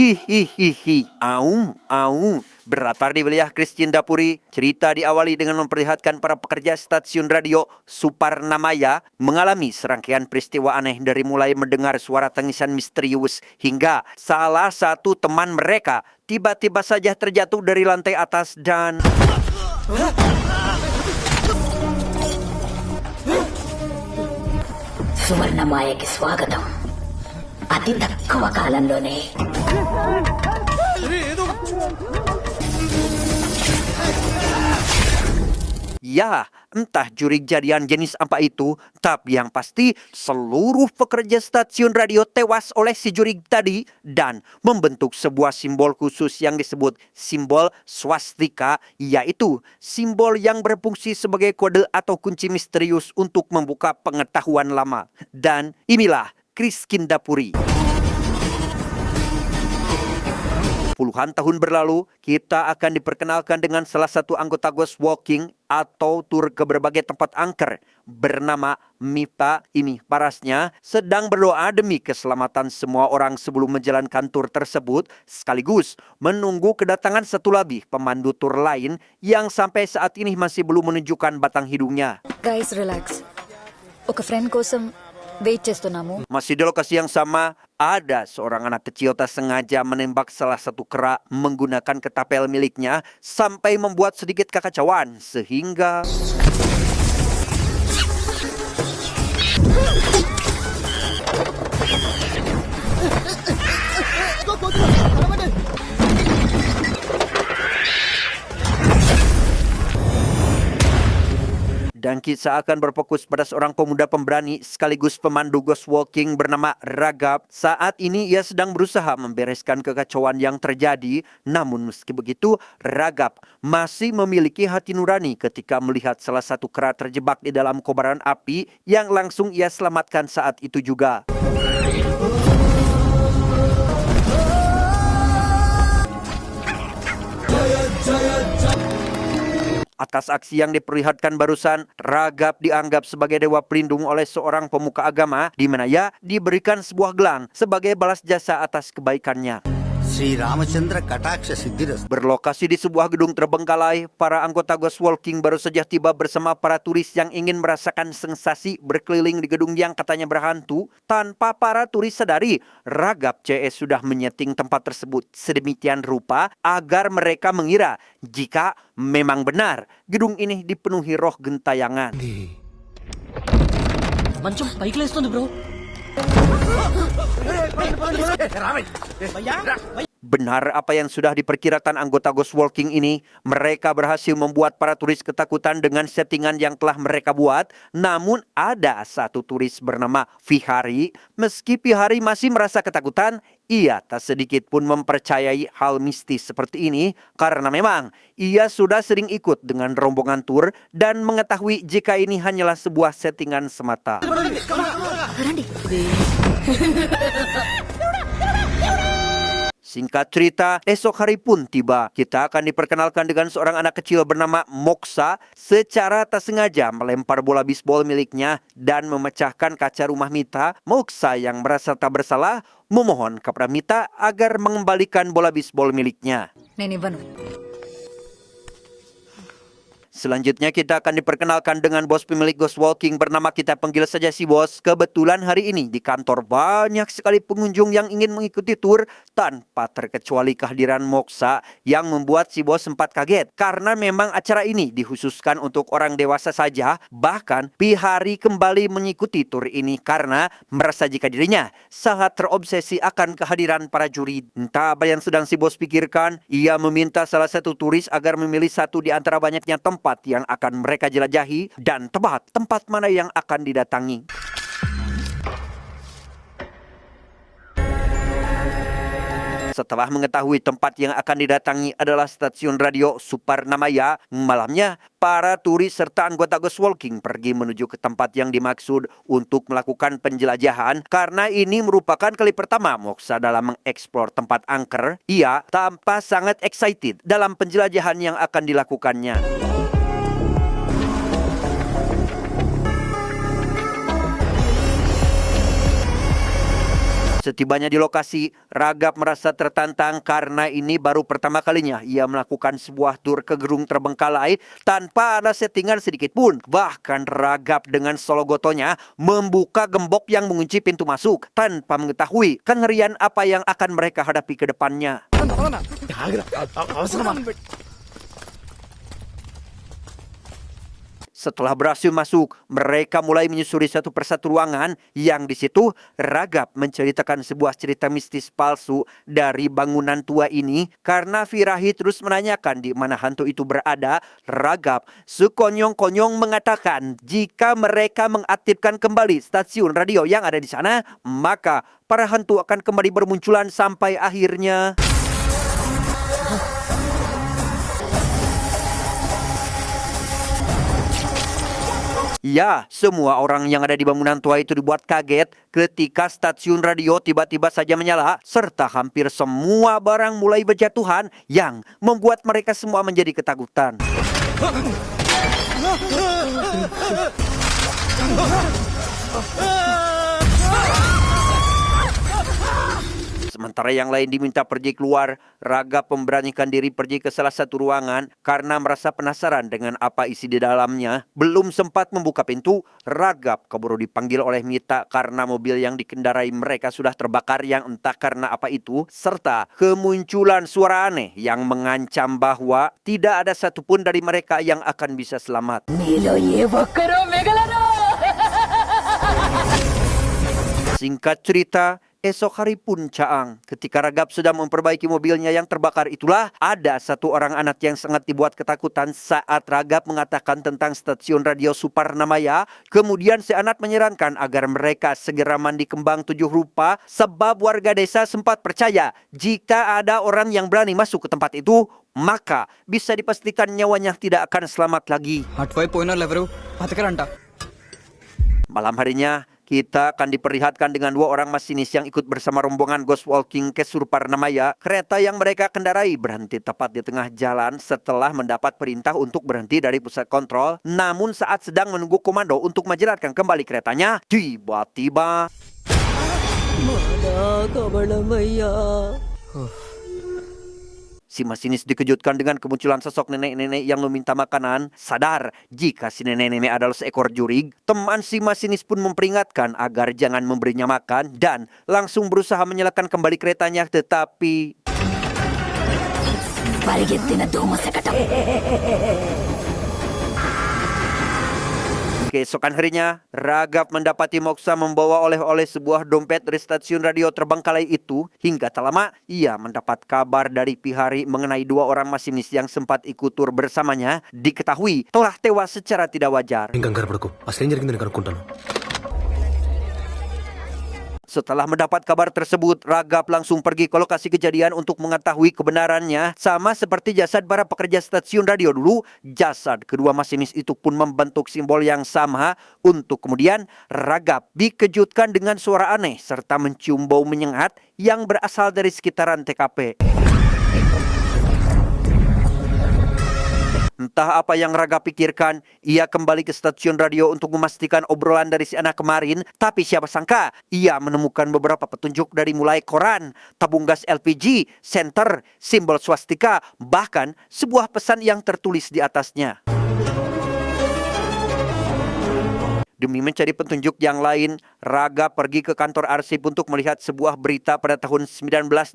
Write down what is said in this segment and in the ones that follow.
Hihihihi, aung. Berlatar di wilayah Kriscindapuri, cerita diawali dengan memperlihatkan para pekerja stasiun radio Suparnamaya mengalami serangkaian peristiwa aneh dari mulai mendengar suara tangisan misterius hingga salah satu teman mereka tiba-tiba saja terjatuh dari lantai atas dan... సువర్ణమాయకి స్వాగతం. అతి తక్కువ కాలంలోనే Ya, entah juri jadian jenis apa itu, tapi yang pasti seluruh pekerja stasiun radio tewas oleh si juri tadi dan membentuk sebuah simbol khusus yang disebut simbol swastika, yaitu simbol yang berfungsi sebagai kode atau kunci misterius untuk membuka pengetahuan lama. Dan inilah Kriscindapuri. Puluhan tahun berlalu, kita akan diperkenalkan dengan salah satu anggota Ghost Walking atau tur ke berbagai tempat angker bernama Mita. Ini parasnya sedang berdoa demi keselamatan semua orang sebelum menjalankan tur tersebut, sekaligus menunggu kedatangan satu lagi pemandu tur lain yang sampai saat ini masih belum menunjukkan batang hidungnya. Guys, relax. Oka friend kosam wait చేస్తున్నాము. Masih di lokasi yang sama, ada seorang anak kecil tak sengaja menembak salah satu kera menggunakan ketapel miliknya sampai membuat sedikit kekacauan sehingga... Dan kisah akan berfokus pada seorang pemuda pemberani sekaligus pemandu Ghost Walking bernama Ragap. Saat ini ia sedang berusaha membereskan kekacauan yang terjadi. Namun meski begitu, Ragap masih memiliki hati nurani ketika melihat salah satu kera terjebak di dalam kobaran api yang langsung ia selamatkan saat itu juga. Atas aksi yang diperlihatkan barusan, Ragap dianggap sebagai dewa pelindung oleh seorang pemuka agama, di mana ia diberikan sebuah gelang sebagai balas jasa atas kebaikannya. Sri Ramachandra Kataksha Siddhiras. Berlokasi di sebuah gedung terbengkalai, para anggota Ghost Walking baru saja tiba bersama para turis yang ingin merasakan sensasi berkeliling di gedung yang katanya berhantu. Tanpa para turis sadari, Ragap CS sudah menyeting tempat tersebut sedemikian rupa agar mereka mengira jika memang benar gedung ini dipenuhi roh gentayangan. మంచం పైకి లేస్తుంది bro. Benar apa yang sudah diperkirakan anggota Ghost Walking ini, mereka berhasil membuat para turis ketakutan dengan settingan yang telah mereka buat. Namun ada satu turis bernama Vihari. Meski Vihari masih merasa ketakutan, ia tak sedikit pun mempercayai hal mistis seperti ini karena memang ia sudah sering ikut dengan rombongan tur dan mengetahui jika ini hanyalah sebuah settingan semata. Singkat cerita, esok hari pun tiba. Kita akan diperkenalkan dengan seorang anak kecil bernama Moksa secara tak sengaja melempar bola bisbol miliknya dan memecahkan kaca rumah Mita. Moksa yang merasa tak bersalah memohon kepada Mita agar mengembalikan bola bisbol miliknya. నేను ఇవ్వను. Selanjutnya kita akan diperkenalkan dengan bos pemilik Ghost Walking bernama, kita panggil saja si bos. Kebetulan hari ini di kantor banyak sekali pengunjung yang ingin mengikuti tur tanpa terkecuali kehadiran Moksa yang membuat si bos sempat kaget. Karena memang acara ini dikhususkan untuk orang dewasa saja. Bahkan Vihari kembali mengikuti tur ini karena merasa jika dirinya sangat terobsesi akan kehadiran para juri. Entah apa yang sedang si bos pikirkan, ia meminta salah satu turis agar memilih satu di antara banyaknya tempat yang akan mereka jelajahi dan tebak tempat mana yang akan didatangi. Setelah mengetahui tempat yang akan didatangi adalah stasiun radio Suparnamaya, malamnya para turis serta anggota Ghost Walking pergi menuju ke tempat yang dimaksud untuk melakukan penjelajahan. Karena ini merupakan kali pertama Moksa dalam mengeksplor tempat angker, ia tampak sangat excited dalam penjelajahan yang akan dilakukannya. Setibanya di lokasi, Ragap merasa tertantang karena ini baru pertama kalinya ia melakukan sebuah tur ke gedung terbengkalai tanpa ada settingan sedikit pun. Bahkan Ragap dengan solo gotonya membuka gembok yang mengunci pintu masuk tanpa mengetahui kengerian apa yang akan mereka hadapi ke depannya. Setelah berhasil masuk, mereka mulai menyusuri satu persatu ruangan yang di situ Ragap menceritakan sebuah cerita mistis palsu dari bangunan tua ini. Karena Virahi terus menanyakan di mana hantu itu berada, Ragap sekonyong-konyong mengatakan jika mereka mengaktifkan kembali stasiun radio yang ada di sana, maka para hantu akan kembali bermunculan sampai akhirnya ya, semua orang yang ada di bangunan tua itu dibuat kaget ketika stasiun radio tiba-tiba saja menyala, serta hampir semua barang mulai berjatuhan yang membuat mereka semua menjadi ketakutan. Sementara yang lain diminta pergi keluar, Ragap memberanikan diri pergi ke salah satu ruangan karena merasa penasaran dengan apa isi di dalamnya. Belum sempat membuka pintu, Ragap keburu dipanggil oleh Mita karena mobil yang dikendarai mereka sudah terbakar yang entah karena apa itu, serta kemunculan suara aneh yang mengancam bahwa tidak ada satupun dari mereka yang akan bisa selamat. Singkat cerita, esok hari pun caang. Ketika Ragap sedang memperbaiki mobilnya yang terbakar itulah ada satu orang anak yang sangat dibuat ketakutan saat Ragap mengatakan tentang stasiun radio Suparnamaya. Kemudian si anak menyarankan agar mereka segera mandi kembang 7 rupa sebab warga desa sempat percaya jika ada orang yang berani masuk ke tempat itu, maka bisa dipastikan nyawanya tidak akan selamat lagi. Malam harinya, kita akan diperlihatkan dengan 2 orang masinis yang ikut bersama rombongan Ghost Walking ke Suparnamaya. Kereta yang mereka kendarai berhenti tepat di tengah jalan setelah mendapat perintah untuk berhenti dari pusat kontrol. Namun saat sedang menunggu komando untuk menjalankan kembali keretanya, tiba-tiba si masinis dikejutkan dengan kemunculan sosok nenek-nenek yang meminta makanan. Sadar jika si nenek-nenek adalah seekor jurig, teman si masinis pun memperingatkan agar jangan memberinya makan dan langsung berusaha menyalakan kembali keretanya, tetapi keesokan harinya, Ragap mendapati moksa membawa oleh-oleh sebuah dompet dari stasiun radio terbengkalai itu. Hingga tak lama, ia mendapat kabar dari Pihari mengenai 2 orang masinis yang sempat ikut tur bersamanya. Diketahui telah tewas secara tidak wajar. Setelah mendapat kabar tersebut, Ragap langsung pergi ke lokasi kejadian untuk mengetahui kebenarannya. Sama seperti jasad para pekerja stasiun radio dulu, jasad kedua masinis itu pun membentuk simbol yang sama. Untuk kemudian, Ragap dikejutkan dengan suara aneh serta mencium bau menyengat yang berasal dari sekitaran TKP. Entah apa yang Ragap pikirkan, ia kembali ke stasiun radio untuk memastikan obrolan dari si anak kemarin. Tapi siapa sangka, ia menemukan beberapa petunjuk dari mulai koran, tabung gas LPG, senter, simbol swastika, bahkan sebuah pesan yang tertulis di atasnya. Demi mencari petunjuk yang lain, Ragap pergi ke kantor arsip untuk melihat sebuah berita pada tahun 1989,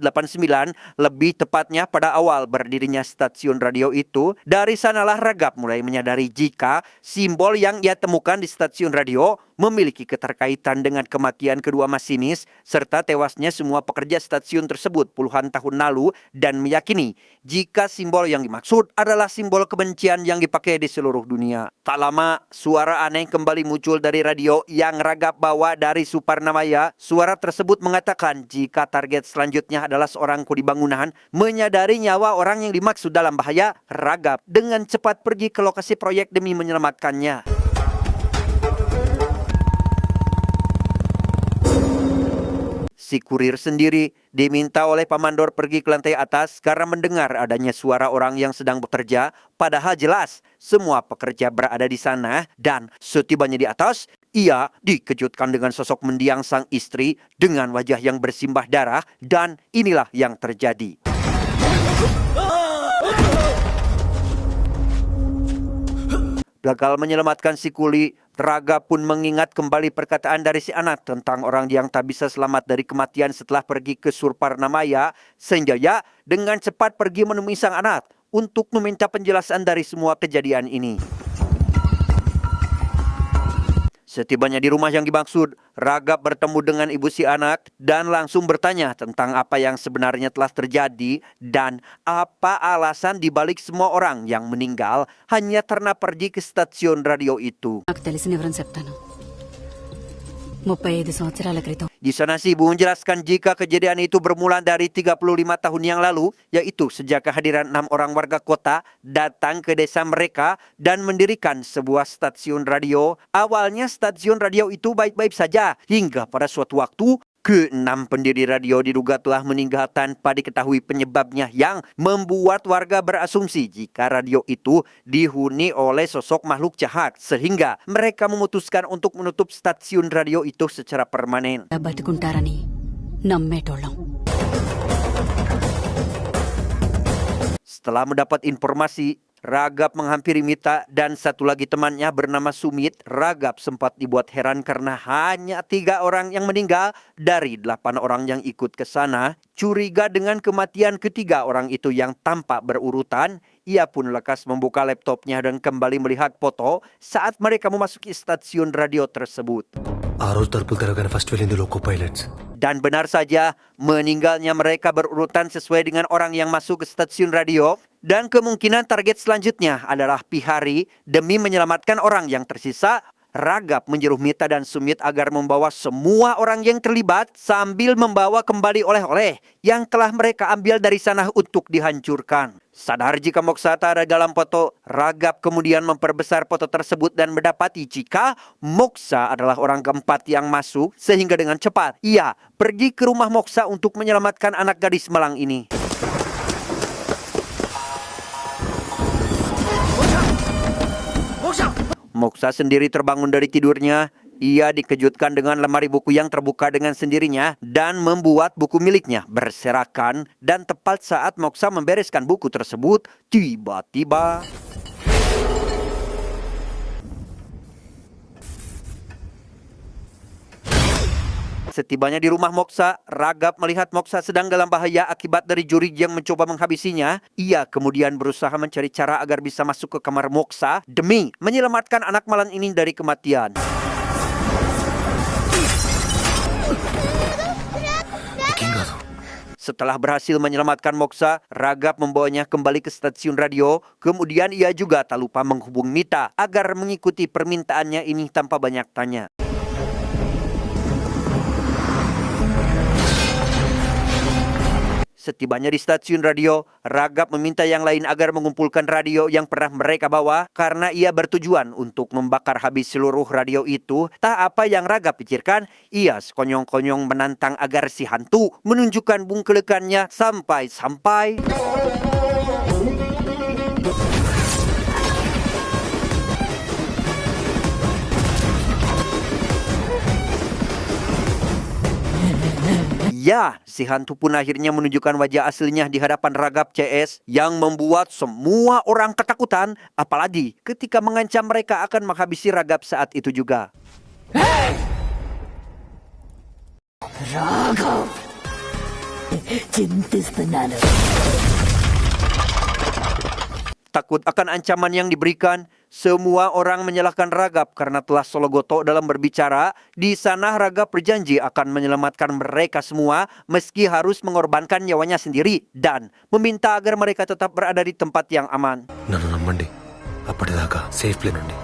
lebih tepatnya pada awal berdirinya stasiun radio itu. Dari sanalah Ragap mulai menyadari jika simbol yang ia temukan di stasiun radio memiliki keterkaitan dengan kematian kedua masinis serta tewasnya semua pekerja stasiun tersebut puluhan tahun lalu, dan meyakini jika simbol yang dimaksud adalah simbol kebencian yang dipakai di seluruh dunia. Tak lama, suara aneh kembali muncul dari radio yang Ragap bawa dari Suparnamaya. Suara tersebut mengatakan jika target selanjutnya adalah seorang kuli bangunan. Menyadari nyawa orang yang dimaksud dalam bahaya, Ragap dengan cepat pergi ke lokasi proyek demi menyelamatkannya. Si kurir sendiri diminta oleh Pamandor pergi ke lantai atas karena mendengar adanya suara orang yang sedang bekerja. Padahal jelas semua pekerja berada di sana, dan setibanya di atas, Ia dikejutkan dengan sosok mendiang sang istri dengan wajah yang bersimbah darah dan inilah yang terjadi. Gagal menyelamatkan si kuli, Raga pun mengingat kembali perkataan dari si anak tentang orang yang tak bisa selamat dari kematian setelah pergi ke Surparnamaya. Senjaya dengan cepat pergi menemui sang anak untuk meminta penjelasan dari semua kejadian ini. Setibanya di rumah yang dimaksud, Ragap bertemu dengan ibu si anak dan langsung bertanya tentang apa yang sebenarnya telah terjadi dan apa alasan dibalik semua orang yang meninggal hanya karena pergi ke stasiun radio itu. నాకు తెలిసిన వివరం చెప్తాను 35 సంవత్సరాల క్రితం Di sana si ibu menjelaskan jika kejadian itu bermula dari 35 tahun yang lalu, yaitu sejak kehadiran 6 orang warga kota datang ke desa mereka dan mendirikan sebuah stasiun radio. Awalnya stasiun radio itu baik-baik saja, hingga pada suatu waktu ke-6 pendiri radio diduga telah meninggal tanpa diketahui penyebabnya yang membuat warga berasumsi jika radio itu dihuni oleh sosok makhluk jahat sehingga mereka memutuskan untuk menutup stasiun radio itu secara permanen. బతుకుంటారని నమ్మేటోళ్ళం Setelah mendapat informasi, Ragap menghampiri Mita dan satu lagi temannya bernama Sumit. Ragap sempat dibuat heran karena hanya 3 orang yang meninggal dari 8 orang yang ikut ke sana. Curiga dengan kematian ketiga orang itu yang tampak berurutan, ia pun lekas membuka laptopnya dan kembali melihat foto saat mereka memasuki stasiun radio tersebut. ఆ రోజు తలుపులు తెరవగానే ఫస్ట్ వెళ్ళింది loco pilots Dan benar saja, meninggalnya mereka berurutan sesuai dengan orang yang masuk ke stasiun radio. Dan kemungkinan target selanjutnya adalah Pihari demi menyelamatkan orang yang tersisa. Ragap menyuruh Mita dan Sumit agar membawa semua orang yang terlibat sambil membawa kembali oleh-oleh yang telah mereka ambil dari sana untuk dihancurkan. Sadar jika Moksa tak ada dalam foto, Ragap kemudian memperbesar foto tersebut dan mendapati jika Moksa adalah orang keempat yang masuk sehingga dengan cepat ia pergi ke rumah Moksa untuk menyelamatkan anak gadis malang ini. Moksa sendiri terbangun dari tidurnya. Ia dikejutkan dengan lemari buku yang terbuka dengan sendirinya dan membuat buku miliknya berserakan. Dan tepat saat Moksa membereskan buku tersebut, tiba-tiba setibanya di rumah Moksa, Ragap melihat Moksa sedang dalam bahaya akibat dari juri yang mencoba menghabisinya. Ia kemudian berusaha mencari cara agar bisa masuk ke kamar Moksa demi menyelamatkan anak malang ini dari kematian. ఇంకేం కాదు Setelah berhasil menyelamatkan Moksa, Ragap membawanya kembali ke stasiun radio. Kemudian ia juga tak lupa menghubungi Mita agar mengikuti permintaannya ini tanpa banyak tanya. Setibanya di stasiun radio, Ragap meminta yang lain agar mengumpulkan radio yang pernah mereka bawa karena ia bertujuan untuk membakar habis seluruh radio itu. Tak apa yang Ragap pikirkan, ia sekonyong-konyong menantang agar si hantu menunjukkan bungkelekannya sampai-sampai ya, si hantu pun akhirnya menunjukkan wajah aslinya di hadapan Ragap CS yang membuat semua orang ketakutan, apalagi ketika mengancam mereka akan menghabisi Ragap saat itu juga. Raghav చింతిస్తున్నాను Takut akan ancaman yang diberikan, semua orang menyalahkan Ragap karena telah sologoto dalam berbicara. Di sana Ragap berjanji akan menyelamatkan mereka semua meski harus mengorbankan nyawanya sendiri dan meminta agar mereka tetap berada di tempat yang aman. నన్ను నమ్మండి అప్పటిదాకా సేఫ్ లేనండి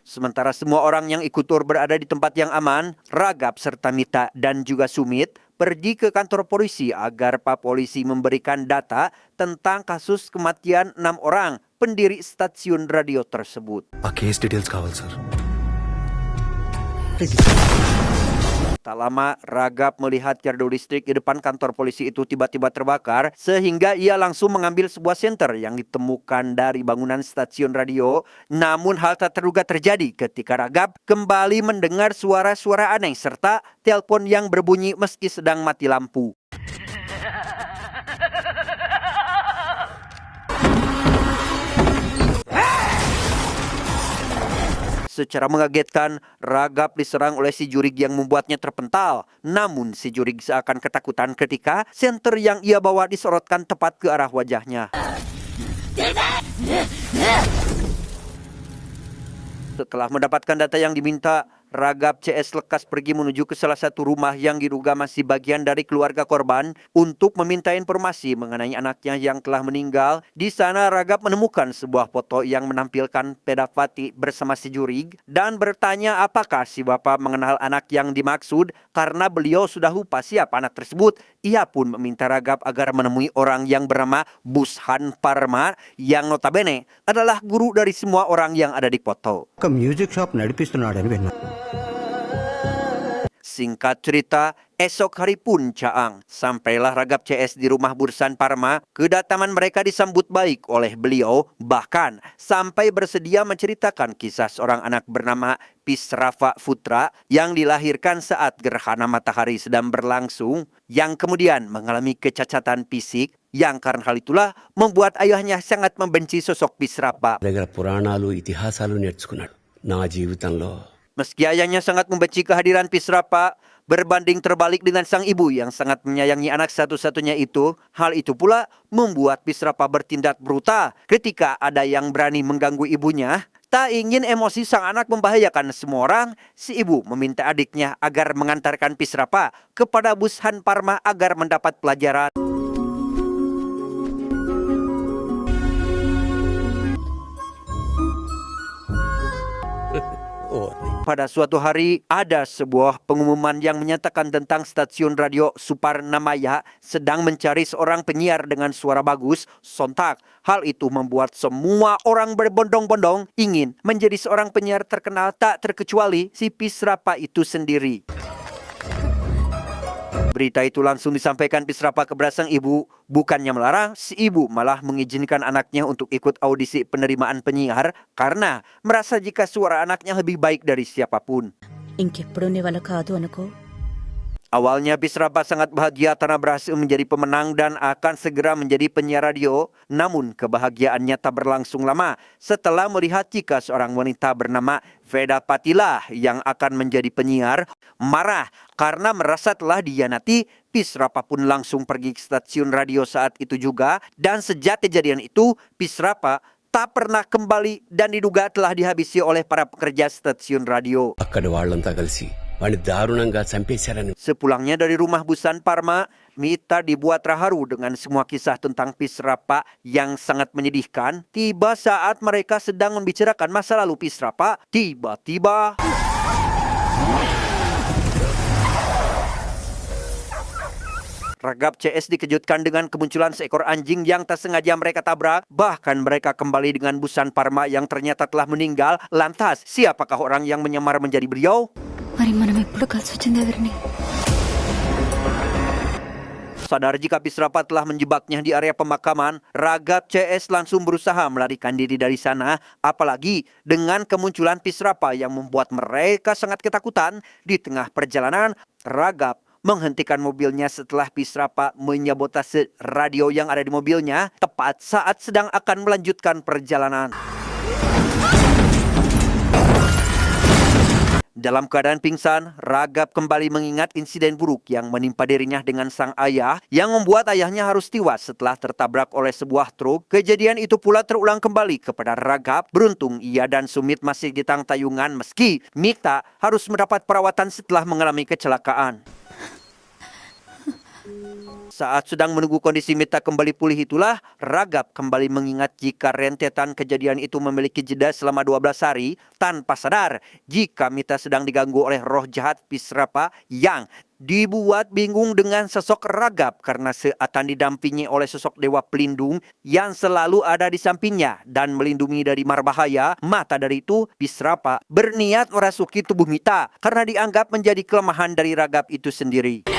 Sementara semua orang yang ikut tur berada di tempat yang aman, Ragap serta Mita dan juga Sumit pergi ke kantor polisi agar Pak Polisi memberikan data tentang kasus kematian 6 orang pendiri stasiun radio tersebut. ఆ case details కావాలి sir Tak lama, Ragap melihat gardu listrik di depan kantor polisi itu tiba-tiba terbakar sehingga ia langsung mengambil sebuah senter yang ditemukan dari bangunan stasiun radio. Namun hal tak terduga terjadi ketika Ragap kembali mendengar suara-suara aneh serta telepon yang berbunyi meski sedang mati lampu. Secara mengagetkan, Ragap diserang oleh si jurig yang membuatnya terpental. Namun si jurig seakan ketakutan ketika senter yang ia bawa disorotkan tepat ke arah wajahnya. Setelah mendapatkan data yang diminta, Ragap CS lekas pergi menuju ke salah satu rumah yang diduga masih bagian dari keluarga korban untuk meminta informasi mengenai anaknya yang telah meninggal. Di sana Ragap menemukan sebuah foto yang menampilkan Pedavati bersama si jurig dan bertanya apakah si bapak mengenal anak yang dimaksud. Karena beliau sudah lupa siapa anak tersebut, ia pun meminta Ragap agar menemui orang yang bernama Bushan Parma yang notabene adalah guru dari semua orang yang ada di foto. ఒక music shop నడిపిస్తున్నాడని విన్నా. Singkat cerita, esok hari pun Caang, sampailah Ragap CS di rumah Bushan Parma. Kedatangan mereka disambut baik oleh beliau, bahkan sampai bersedia menceritakan kisah seorang anak bernama Pisrafa Putra yang dilahirkan saat gerhana matahari sedang berlangsung, yang kemudian mengalami kecacatan fisik, yang karena hal itulah membuat ayahnya sangat membenci sosok Pisrafa. దగ్గర పురాణాలు ఇతిహాసాలు నేర్చుకున్నాడు నా జీవితంలో. Meski ayahnya sangat membenci kehadiran Pisrafa, berbanding terbalik dengan sang ibu yang sangat menyayangi anak satu-satunya itu, hal itu pula membuat Pisrafa bertindak brutal ketika ada yang berani mengganggu ibunya. Tak ingin emosi sang anak membahayakan semua orang, si ibu meminta adiknya agar mengantarkan Pisrafa kepada Bushan Parma agar mendapat pelajaran. Pada suatu hari, ada sebuah pengumuman yang menyatakan tentang stasiun radio Suparnamaya sedang mencari seorang penyiar dengan suara bagus. Sontak, hal itu membuat semua orang berbondong-bondong ingin menjadi seorang penyiar terkenal, tak terkecuali si Pisrafa itu sendiri. Berita itu langsung disampaikan Pisrafa kepada sang ibu. Bukannya melarang, si ibu malah mengizinkan anaknya untuk ikut audisi penerimaan penyiar karena merasa jika suara anaknya lebih baik dari siapapun. ఇంకెప్పుడు నీ వల్ల కాదు అనుకో. Awalnya Pisrafa sangat bahagia karena berhasil menjadi pemenang dan akan segera menjadi penyiar radio. Namun kebahagiaannya tak berlangsung lama setelah melihat jika seorang wanita bernama Pedavati yang akan menjadi penyiar. Marah karena merasa telah dihianati, Pisrafa pun langsung pergi ke stasiun radio saat itu juga. Dan sejak kejadian itu, Pisrafa tak pernah kembali dan diduga telah dihabisi oleh para pekerja stasiun radio. అక్కడ వాళ్ళంతా కలిసి వాడిని దారుణంగా చంపేశారని. Sepulangnya dari rumah Bushan Parma, Mita dibuat terharu dengan semua kisah tentang Pisrafa yang sangat menyedihkan. Tiba saat mereka sedang membicarakan masa lalu Pisrafa, tiba-tiba Ragap CS dikejutkan dengan kemunculan seekor anjing yang tak sengaja mereka tabrak. Bahkan mereka kembali dengan Bushan Parma yang ternyata telah meninggal. Lantas, siapakah orang yang menyamar menjadi beliau? మరి మనం ఎప్పుడు కలిసి వచ్చింది ఎవరిని? Sadar jika Pisrafa telah menjebaknya di area pemakaman, Ragap CS langsung berusaha melarikan diri dari sana. Apalagi dengan kemunculan Pisrafa yang membuat mereka sangat ketakutan. Di tengah perjalanan, Ragap menghentikan mobilnya setelah Pisrafa menyabotase radio yang ada di mobilnya tepat saat sedang akan melanjutkan perjalanan. Dalam keadaan pingsan, Ragap kembali mengingat insiden buruk yang menimpa dirinya dengan sang ayah yang membuat ayahnya harus tewas setelah tertabrak oleh sebuah truk. Kejadian itu pula terulang kembali kepada Ragap. Beruntung ia dan Sumit masih di tayungan meski Mita harus mendapat perawatan setelah mengalami kecelakaan. Saat sedang menunggu kondisi Mita kembali pulih itulah, Ragap kembali mengingat jika rentetan kejadian itu memiliki jeda selama 12 hari tanpa sadar jika Mita sedang diganggu oleh roh jahat Pisrafa yang dibuat bingung dengan sosok Ragap karena seakan didampingi oleh sosok dewa pelindung yang selalu ada di sampingnya dan melindungi dari mara bahaya. Maka dari itu, Pisrapa berniat merasuki tubuh Mita karena dianggap menjadi kelemahan dari Ragap itu sendiri.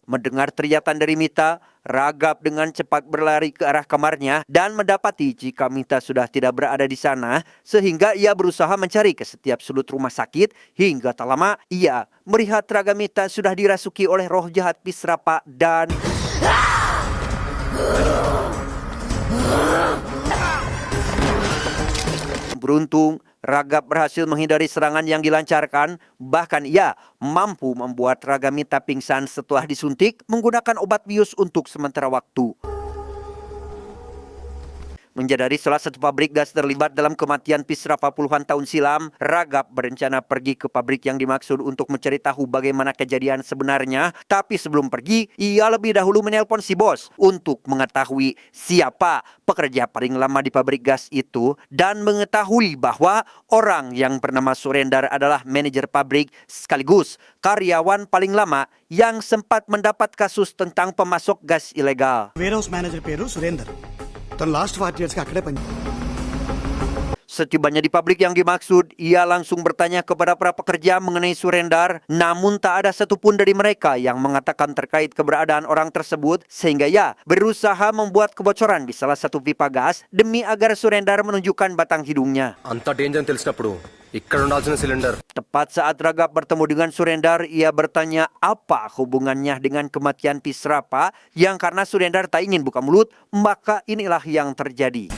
Mendengar teriakan dari Mita, Ragap dengan cepat berlari ke arah kamarnya dan mendapati jika Mita sudah tidak berada di sana, sehingga ia berusaha mencari ke setiap sudut rumah sakit hingga tak lama ia melihat raga Mita sudah dirasuki oleh roh jahat Pisrapa dan beruntung Ragap berhasil menghindari serangan yang dilancarkan, bahkan ia mampu membuat raga Mita pingsan setelah disuntik menggunakan obat bius untuk sementara waktu. Menjadi salah satu pabrik gas terlibat dalam kematian Pisrapa puluhan tahun silam, Ragap berencana pergi ke pabrik yang dimaksud untuk mencari tahu bagaimana kejadian sebenarnya. Tapi sebelum pergi, ia lebih dahulu menelpon si bos untuk mengetahui siapa pekerja paling lama di pabrik gas itu dan mengetahui bahwa orang yang bernama Surendar adalah manajer pabrik sekaligus karyawan paling lama yang sempat mendapat kasus tentang pemasok gas ilegal. వేర్ manager పేరు సురేందర్ తను లాస్ట్ 40 years కి అక్కడే పని. Setibanya di pabrik yang dimaksud, ia langsung bertanya kepada para pekerja mengenai Surendar, namun tak ada satupun dari mereka yang mengatakan terkait keberadaan orang tersebut, sehingga ia berusaha membuat kebocoran di salah satu pipa gas demi agar Surendar menunjukkan batang hidungnya. అంత డేంజర్ అని తెలిసినప్పుడు ఇక్కడ ఉండాల్సిన cylinder. Tepat saat Ragap bertemu dengan Surendar, ia bertanya apa hubungannya dengan kematian Pisrapa yang karena Surendar tak ingin buka mulut, maka inilah yang terjadi.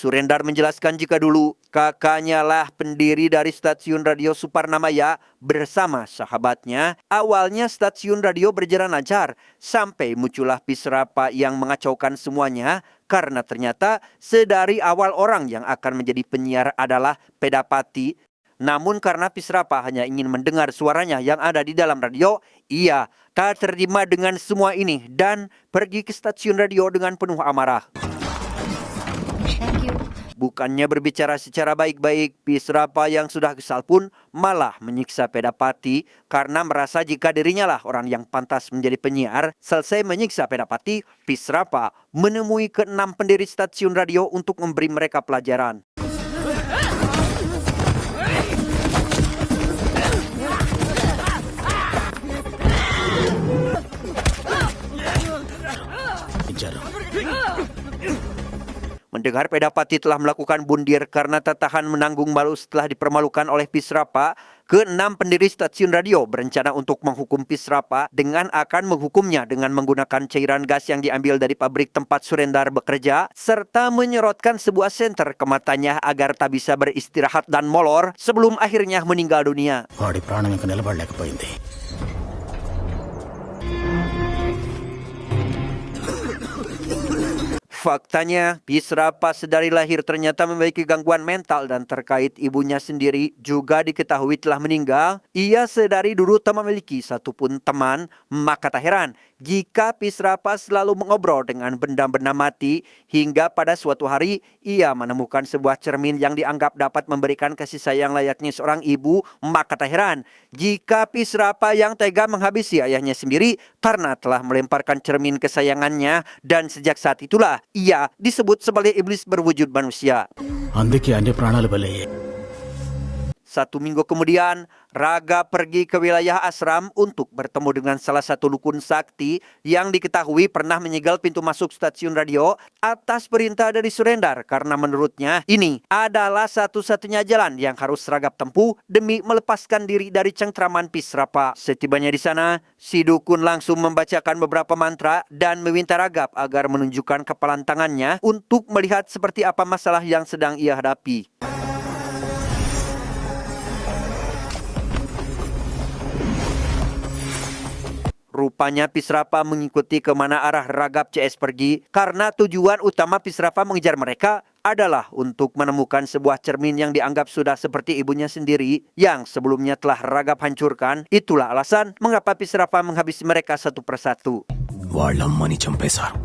Surendar menjelaskan jika dulu kakaknya lah pendiri dari stasiun radio Suparnamaya bersama sahabatnya. Awalnya stasiun radio berjalan lancar sampai muncullah Pisrapa yang mengacaukan semuanya karena ternyata sedari awal orang yang akan menjadi penyiar adalah Pedapati. Namun karena Pisrapa hanya ingin mendengar suaranya yang ada di dalam radio, ia tak terima dengan semua ini dan pergi ke stasiun radio dengan penuh amarah. Bukannya berbicara secara baik-baik, Pisrapa yang sudah kesal pun malah menyiksa Pedapati karena merasa jika dirinya lah orang yang pantas menjadi penyiar. Selesai menyiksa Pedapati, Pisrapa menemui ke-6 pendiri stasiun radio untuk memberi mereka pelajaran. Mendengar Pedapati telah melakukan bundir karena tak tahan menanggung malu setelah dipermalukan oleh Pisrapa, ke-6 pendiri stasiun radio berencana untuk menghukum Pisrapa dengan akan menghukumnya dengan menggunakan cairan gas yang diambil dari pabrik tempat Surendar bekerja, serta menyerotkan sebuah senter ke matanya agar tak bisa beristirahat dan molor sebelum akhirnya meninggal dunia. వాడి ప్రాణం ఇంకా నిలబడలేకపోయింది. Faktanya, Pisrapa sedari lahir ternyata memiliki gangguan mental dan terkait ibunya sendiri juga diketahui telah meninggal. Ia sedari dulu tak memiliki satupun teman, maka tak heran jika Pisrapa selalu mengobrol dengan benda-benda mati hingga pada suatu hari ia menemukan sebuah cermin yang dianggap dapat memberikan kasih sayang layaknya seorang ibu, maka tak heran jika Pisrapa yang tega menghabisi ayahnya sendiri karena telah melemparkan cermin kesayangannya dan sejak saat itulah ia disebut sebagai iblis berwujud manusia. అందుకే అన్ని ప్రాణాలు బలయ్యాయి. 1 minggu kemudian, Raga pergi ke wilayah asram untuk bertemu dengan salah satu dukun sakti yang diketahui pernah menyegel pintu masuk stasiun radio atas perintah dari Surendar karena menurutnya ini adalah satu-satunya jalan yang harus Ragap tempuh demi melepaskan diri dari cengkraman Pisrapa. Setibanya di sana, si dukun langsung membacakan beberapa mantra dan meminta Ragap agar menunjukkan kepalan tangannya untuk melihat seperti apa masalah yang sedang ia hadapi. Rupanya Pisrapa mengikuti kemana arah Ragap CS pergi karena tujuan utama Pisrapa mengejar mereka adalah untuk menemukan sebuah cermin yang dianggap sudah seperti ibunya sendiri yang sebelumnya telah Ragap hancurkan. Itulah alasan mengapa Pisrapa menghabisi mereka satu persatu. వాళ్ళమ్మని చంపేశారు.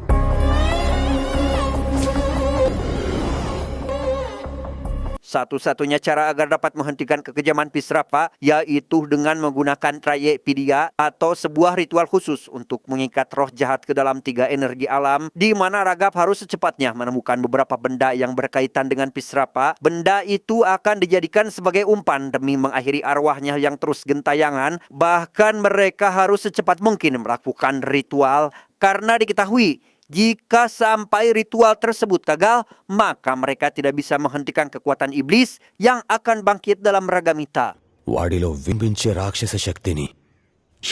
Satu-satunya cara agar dapat menghentikan kekejaman Pisrapa yaitu dengan menggunakan Trayekpedia atau sebuah ritual khusus untuk mengikat roh jahat ke dalam 3 energi alam, di mana Ragap harus secepatnya menemukan beberapa benda yang berkaitan dengan Pisrapa. Benda itu akan dijadikan sebagai umpan demi mengakhiri arwahnya yang terus gentayangan. Bahkan mereka harus secepat mungkin melakukan ritual karena diketahui jika sampai ritual tersebut gagal, maka mereka tidak bisa menghentikan kekuatan iblis yang akan bangkit dalam raga Mita. వాడిలో వింపించే రాక్షస శక్తిని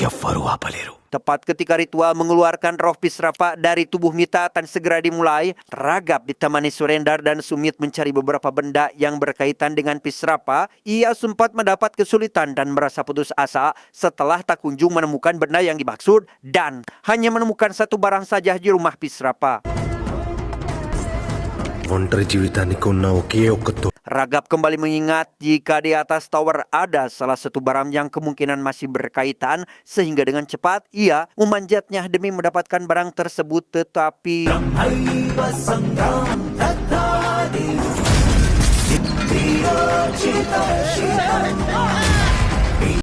ఎవ్వరూ ఆపలేరు. Tepat ketika ritual mengeluarkan roh Pisrapa dari tubuh Mita akan segera dimulai, Ragap ditemani Surendar dan Sumit mencari beberapa benda yang berkaitan dengan Pisrapa. Ia sempat mendapat kesulitan dan merasa putus asa setelah tak kunjung menemukan benda yang dimaksud dan hanya menemukan satu barang saja di rumah Pisrapa. ఒంటరి జీవితానికి ఉన్న ఒకే ఒక్క Ragap kembali mengingat jika di atas tower ada salah satu barang yang kemungkinan masih berkaitan, sehingga dengan cepat ia memanjatnya demi mendapatkan barang tersebut. Tetapi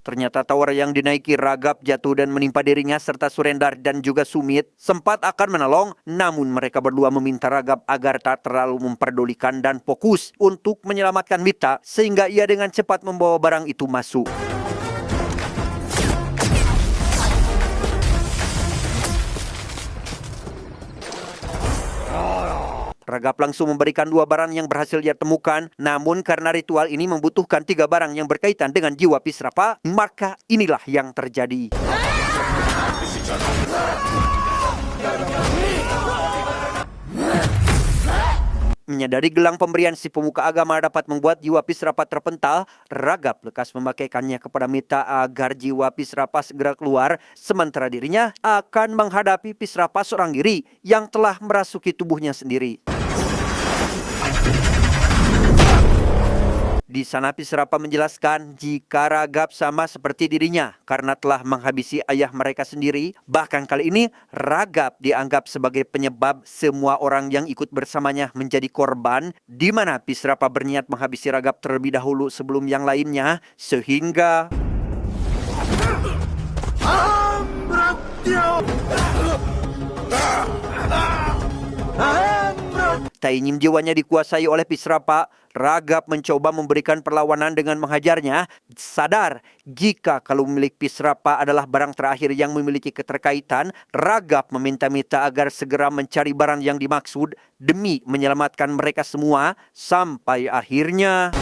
ternyata tower yang dinaiki Ragap jatuh dan menimpa dirinya serta Surendar dan juga Sumit. Sempat akan menolong, namun mereka berdua meminta Ragap agar tak terlalu memperdulikan dan fokus untuk menyelamatkan Mita, sehingga ia dengan cepat membawa barang itu masuk. Ragap langsung memberikan 2 barang yang berhasil dia temukan. Namun karena ritual ini membutuhkan 3 barang yang berkaitan dengan jiwa Pisrapa, maka inilah yang terjadi. Menyadari gelang pemberian si pemuka agama dapat membuat jiwa Pisrapa terpental, Ragap lekas memakaikannya kepada Mita agar jiwa Pisrapa segera keluar, sementara dirinya akan menghadapi Pisrapa seorang diri yang telah merasuki tubuhnya sendiri. Di sana Pisrapa menjelaskan jika Ragap sama seperti dirinya karena telah menghabisi ayah mereka sendiri. Bahkan kali ini Ragap dianggap sebagai penyebab semua orang yang ikut bersamanya menjadi korban, di mana Pisrapa berniat menghabisi Ragap terlebih dahulu sebelum yang lainnya, sehingga tak ingin jiwanya dikuasai oleh Pisrapa, Ragap mencoba memberikan perlawanan dengan menghajarnya. Sadar jika kalau milik Pisrapa adalah barang terakhir yang memiliki keterkaitan, Ragap meminta Mita agar segera mencari barang yang dimaksud demi menyelamatkan mereka semua sampai akhirnya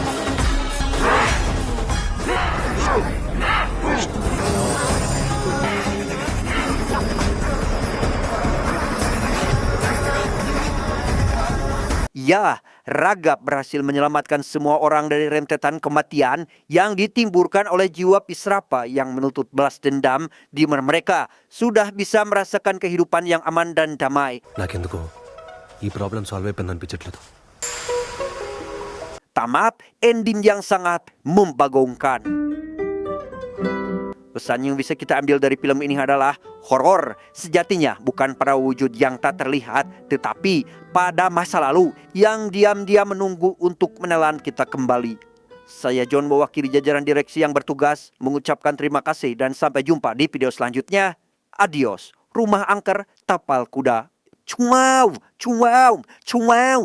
ya, Ragap berhasil menyelamatkan semua orang dari rentetan kematian yang ditimbulkan oleh jiwa Pisrapa yang menuntut balas dendam, di mana mereka sudah bisa merasakan kehidupan yang aman dan damai. నాకెందుకో ఈ problem solve అయిపోయింది అనిపించట్లేదు. Tamat, ending yang sangat membagongkan. Pesan yang bisa kita ambil dari film ini adalah horor sejatinya bukan pada wujud yang tak terlihat, tetapi pada masa lalu yang diam-diam menunggu untuk menelan kita kembali. Saya John mewakili jajaran direksi yang bertugas mengucapkan terima kasih dan sampai jumpa di video selanjutnya. Adios. Rumah angker tapal kuda. Cuau, cuau, cuau.